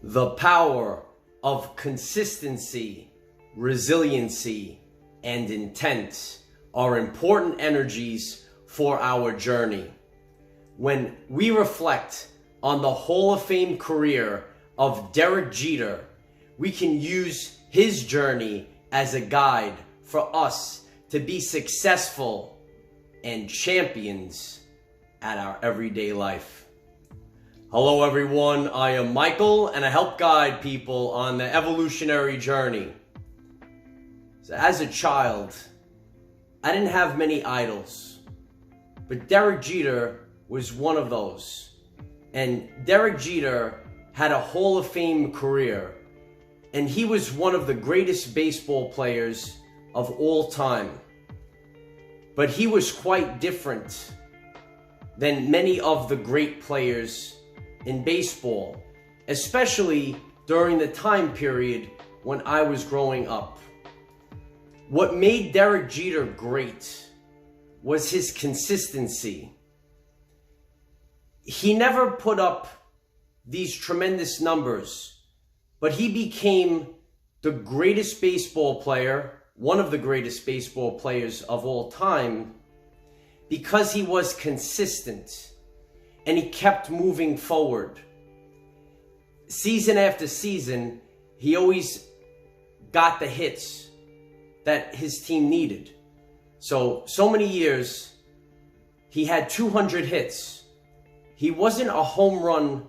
The power of consistency, resiliency, and intent are important energies for our journey. When we reflect on the Hall of Fame career of Derek Jeter, we can use his journey as a guide for us to be successful and champions at our everyday life. Hello everyone, I am Michael and I help guide people on the evolutionary journey. So as a child, I didn't have many idols, but Derek Jeter was one of those. And Derek Jeter had a Hall of Fame career, and he was one of the greatest baseball players of all time. But he was quite different than many of the great players in baseball, especially during the time period when I was growing up. What made Derek Jeter great was his consistency. He never put up these tremendous numbers, but he became the greatest baseball player, one of the greatest baseball players of all time, because he was consistent. And he kept moving forward. Season after season, he always got the hits that his team needed. So many years, he had 200 hits. He wasn't a home run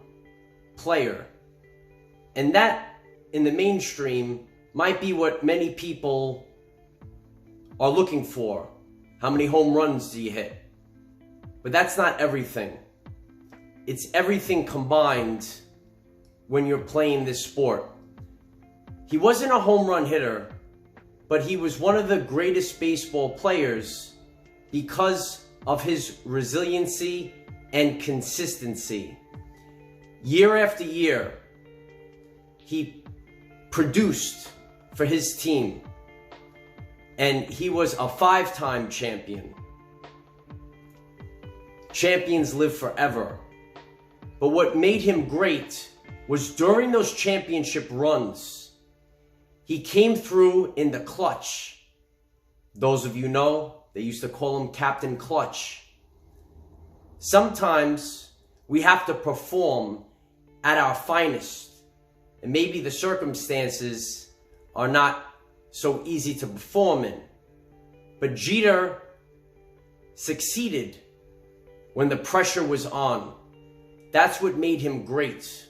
player. And that, in the mainstream, might be what many people are looking for. How many home runs do you hit? But that's not everything. It's everything combined when you're playing this sport. He wasn't a home run hitter, but he was one of the greatest baseball players because of his resiliency and consistency. Year after year, he produced for his team, and he was a 5-time champion. Champions live forever. But what made him great was during those championship runs, he came through in the clutch. Those of you know, they used to call him Captain Clutch. Sometimes we have to perform at our finest, and maybe the circumstances are not so easy to perform in. But Jeter succeeded when the pressure was on. That's what made him great.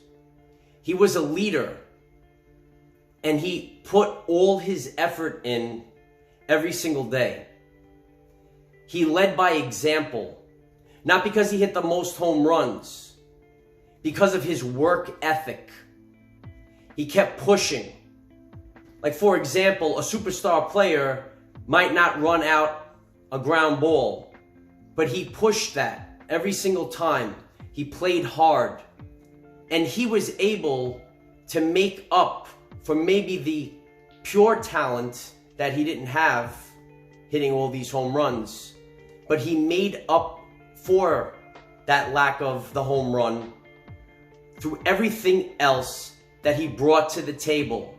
He was a leader, and he put all his effort in every single day. He led by example, not because he hit the most home runs, because of his work ethic. He kept pushing. Like, for example, a superstar player might not run out a ground ball, but he pushed that every single time. He played hard, and he was able to make up for maybe the pure talent that he didn't have hitting all these home runs, but he made up for that lack of the home run through everything else that he brought to the table.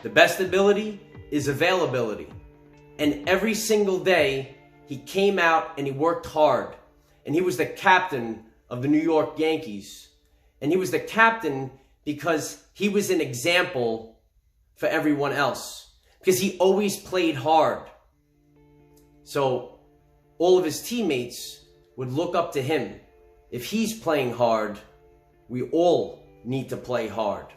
The best ability is availability, and every single day he came out and he worked hard, and he was the captain of the New York Yankees. And he was the captain because he was an example for everyone else, because he always played hard. So all of his teammates would look up to him. If he's playing hard, we all need to play hard.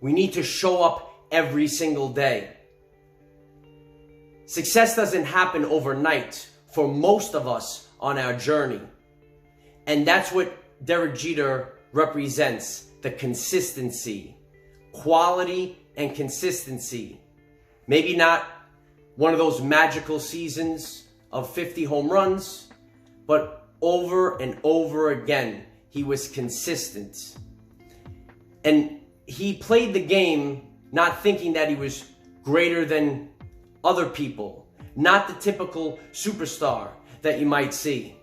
We need to show up every single day. Success doesn't happen overnight for most of us on our journey. And that's what Derek Jeter represents, the consistency, quality and consistency. Maybe not one of those magical seasons of 50 home runs, but over and over again, he was consistent. And he played the game not thinking that he was greater than other people, not the typical superstar that you might see.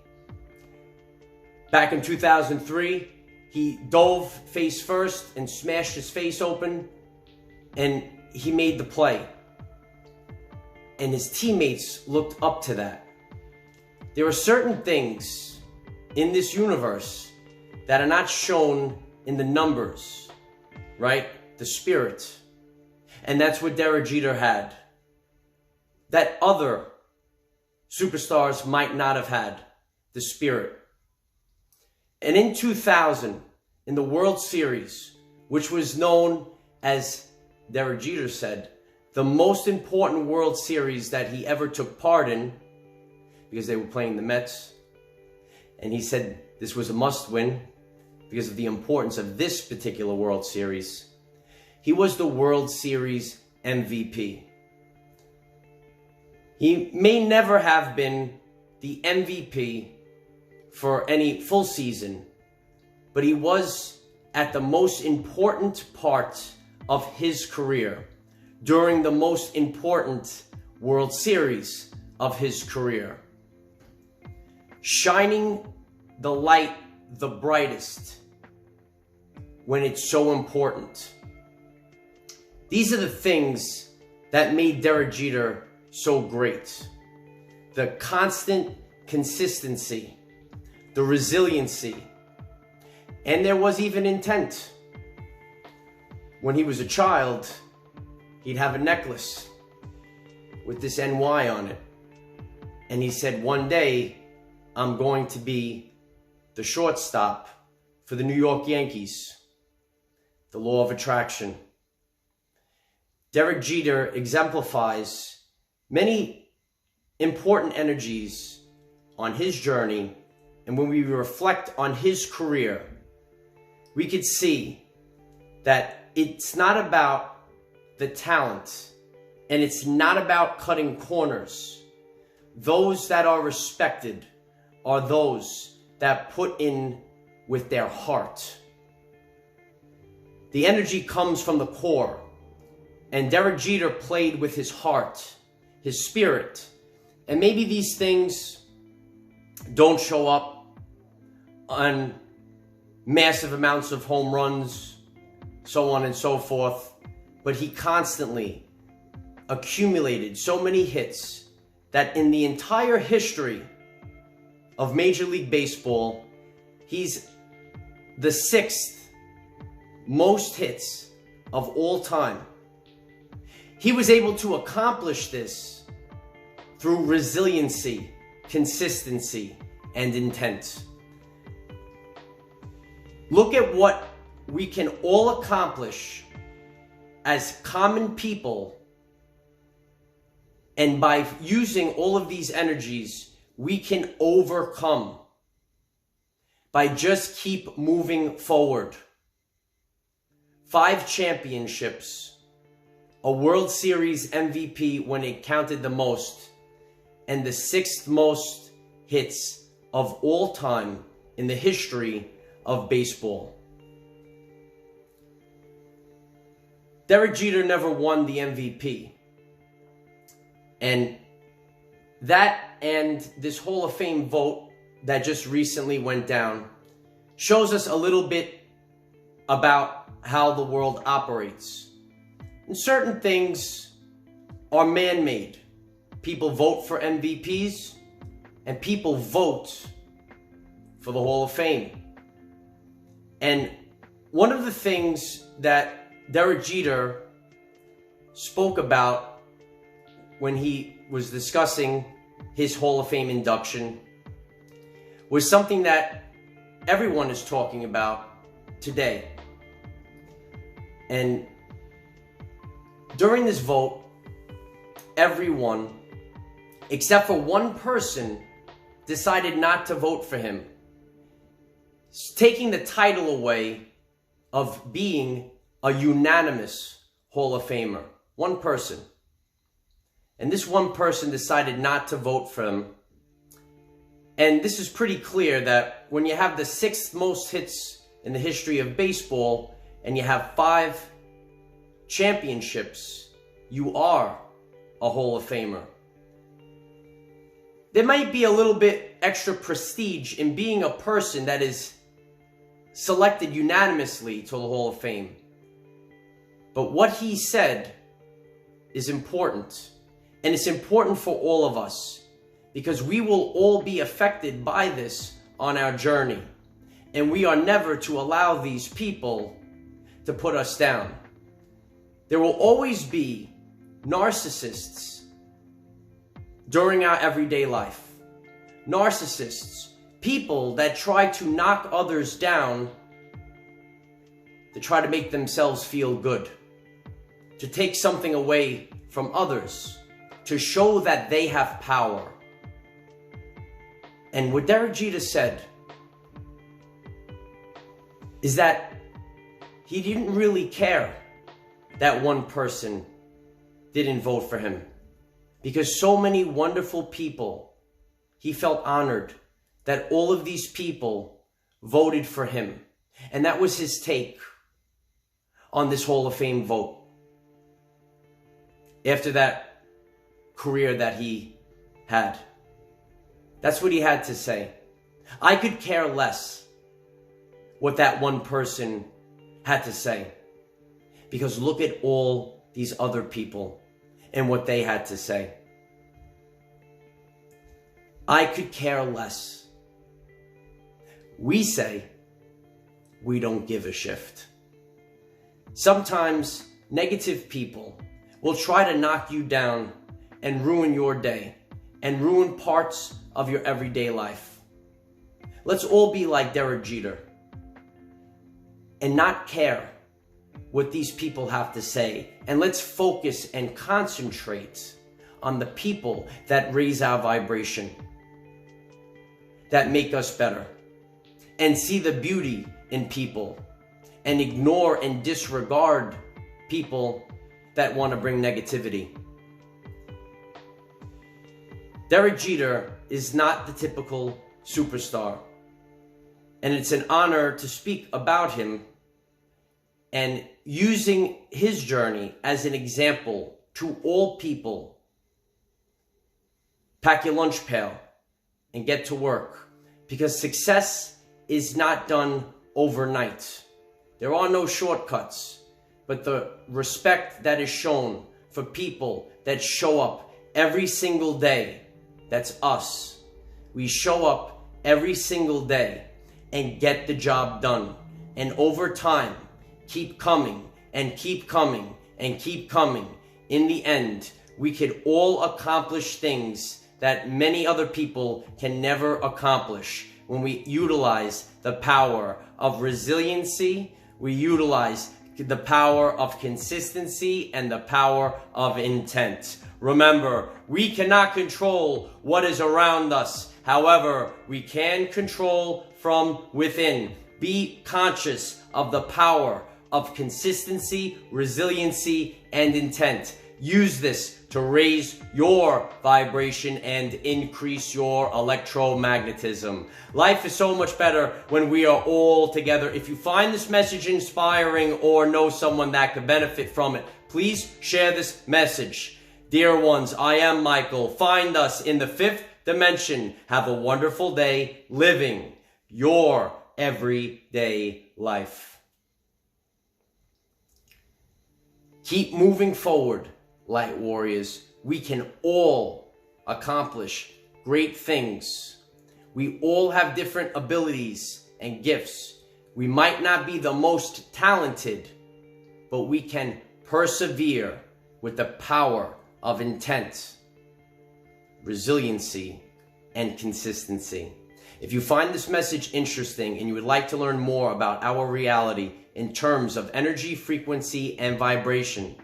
Back in 2003, he dove face first and smashed his face open, and he made the play. And his teammates looked up to that. There are certain things in this universe that are not shown in the numbers, right? The spirit. And that's what Derek Jeter had, that other superstars might not have had, the spirit. And in 2000, in the World Series, which was known as, Derek Jeter said, the most important World Series that he ever took part in, because they were playing the Mets. And he said this was a must-win because of the importance of this particular World Series. He was the World Series MVP. He may never have been the MVP for any full season, but he was at the most important part of his career during the most important World Series of his career, shining the light the brightest when it's so important. These are the things that made Derek Jeter so great. The constant consistency, the resiliency, and there was even intent. When he was a child, he'd have a necklace with this NY on it. And he said, one day, I'm going to be the shortstop for the New York Yankees. The law of attraction. Derek Jeter exemplifies many important energies on his journey. And when we reflect on his career, we could see that it's not about the talent, and it's not about cutting corners. Those that are respected are those that put in with their heart. The energy comes from the core, and Derek Jeter played with his heart, his spirit. And maybe these things don't show up on massive amounts of home runs, so on and so forth, but he constantly accumulated so many hits that in the entire history of Major League Baseball, he's the 6th most hits of all time. He was able to accomplish this through resiliency, consistency, and intent. Look at what we can all accomplish as common people, and by using all of these energies, we can overcome by just keep moving forward. 5 championships, a World Series MVP when it counted the most, and the 6th most hits of all time in the history of baseball. Derek Jeter never won the MVP. And that and this Hall of Fame vote that just recently went down shows us a little bit about how the world operates. And certain things are man-made. People vote for MVPs, and people vote for the Hall of Fame. And one of the things that Derek Jeter spoke about when he was discussing his Hall of Fame induction was something that everyone is talking about today. And during this vote, everyone, except for one person, decided not to vote for him, taking the title away of being a unanimous Hall of Famer. One person. And this one person decided not to vote for him. And this is pretty clear that when you have the 6th most hits in the history of baseball and you have 5 championships, you are a Hall of Famer. There might be a little bit extra prestige in being a person that is selected unanimously to the Hall of Fame. But what he said is important. And it's important for all of us, because we will all be affected by this on our journey. And we are never to allow these people to put us down. There will always be narcissists during our everyday life. Narcissists, people that try to knock others down to try to make themselves feel good, to take something away from others, to show that they have power. And what Derek Jeter said is that he didn't really care that one person didn't vote for him, because so many wonderful people, he felt honored that all of these people voted for him. And that was his take on this Hall of Fame vote. After that career that he had, that's what he had to say. I could care less what that one person had to say, because look at all these other people and what they had to say. I could care less. We say we don't give a shift. Sometimes negative people will try to knock you down and ruin your day and ruin parts of your everyday life. Let's all be like Derek Jeter and not care what these people have to say. And let's focus and concentrate on the people that raise our vibration, that make us better, and see the beauty in people and ignore and disregard people that want to bring negativity. Derek Jeter is not the typical superstar, and it's an honor to speak about him and using his journey as an example to all people. Pack your lunch pail and get to work, because success is not done overnight. There are no shortcuts, but the respect that is shown for people that show up every single day, that's us. We show up every single day and get the job done. And over time, keep coming and keep coming and keep coming. In the end, we could all accomplish things that many other people can never accomplish when we utilize the power of resiliency, we utilize the power of consistency, and the power of intent. Remember, we cannot control what is around us. However, we can control from within. Be conscious of the power of consistency, resiliency, and intent. Use this to raise your vibration and increase your electromagnetism. Life is so much better when we are all together. If you find this message inspiring or know someone that could benefit from it, please share this message. Dear ones, I am Michael. Find us in the 5th dimension. Have a wonderful day living your everyday life. Keep moving forward, light warriors. We can all accomplish great things. We all have different abilities and gifts. We might not be the most talented, but we can persevere with the power of intent, resiliency, and consistency. If you find this message interesting and you would like to learn more about our reality in terms of energy, frequency, and vibration,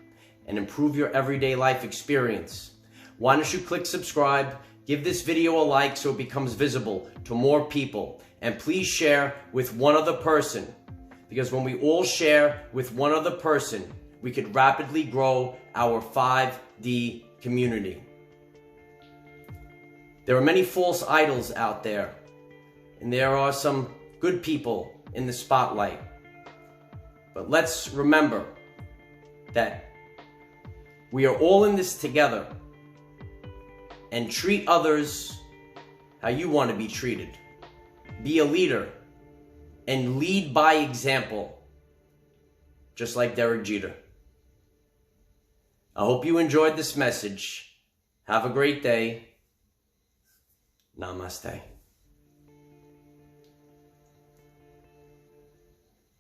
and improve your everyday life experience, why don't you click subscribe, give this video a like so it becomes visible to more people, and please share with one other person, because when we all share with one other person, we could rapidly grow our 5D community. There are many false idols out there, and there are some good people in the spotlight. But let's remember that we are all in this together, and treat others how you want to be treated. Be a leader. and lead by example, just like Derek Jeter. I hope you enjoyed this message. Have a great day. Namaste.